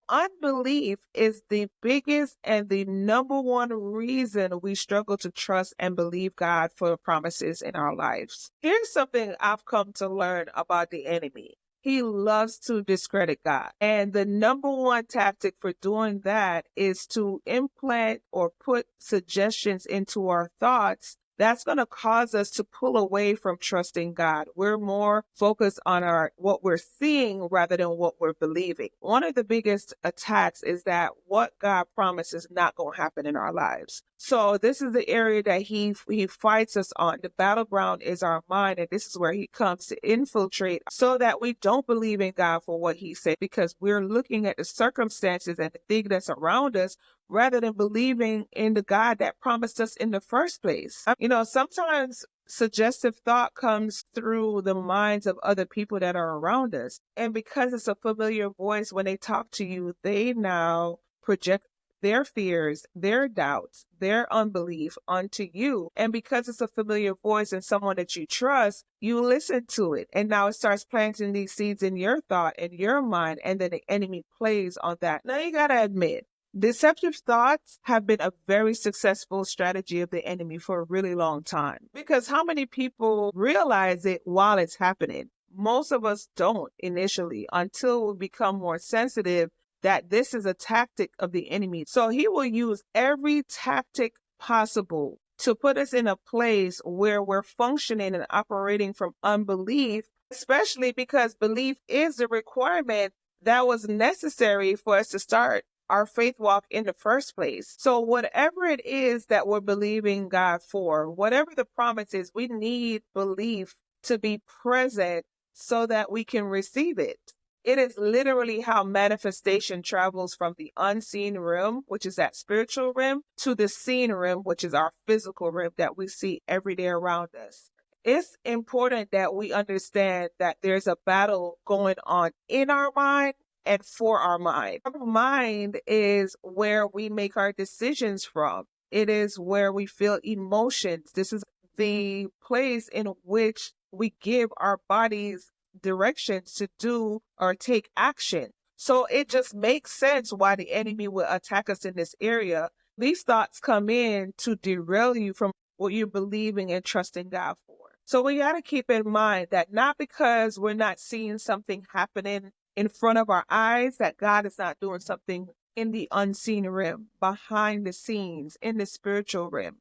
Unbelief is the biggest and the number one reason we struggle to trust and believe God for promises in our lives. Here's something I've come to learn about the enemy. He loves to discredit God. And the number one tactic for doing that is to implant or put suggestions into our thoughts that's going to cause us to pull away from trusting God. We're more focused on what we're seeing rather than what we're believing. One of the biggest attacks is that what God promises is not going to happen in our lives. So this is the area that he fights us on. The battleground is our mind, and this is where he comes to infiltrate so that we don't believe in God for what he said, because we're looking at the circumstances and the thing that's around us rather than believing in the God that promised us in the first place. Sometimes suggestive thought comes through the minds of other people that are around us. And because it's a familiar voice, when they talk to you, they now project their fears, their doubts, their unbelief onto you. And because it's a familiar voice and someone that you trust, you listen to it. And now it starts planting these seeds in your thought and your mind, and then the enemy plays on that. Now you got to admit, deceptive thoughts have been a very successful strategy of the enemy for a really long time. Because how many people realize it while it's happening? Most of us don't initially until we become more sensitive that this is a tactic of the enemy. So he will use every tactic possible to put us in a place where we're functioning and operating from unbelief, especially because belief is the requirement that was necessary for us to start our faith walk in the first place. So whatever it is that we're believing God for, whatever the promise is, we need belief to be present so that we can receive it. It is literally how manifestation travels from the unseen realm, which is that spiritual realm, to the seen realm, which is our physical realm that we see every day around us. It's important that we understand that there's a battle going on in our mind and for our mind. Our mind is where we make our decisions from. It is where we feel emotions. This is the place in which we give our bodies directions to do or take action. So it just makes sense why the enemy will attack us in this area. These thoughts come in to derail you from what you're believing and trusting God for. So we got to keep in mind that not because we're not seeing something happening in front of our eyes, that God is not doing something in the unseen realm, behind the scenes, in the spiritual realm.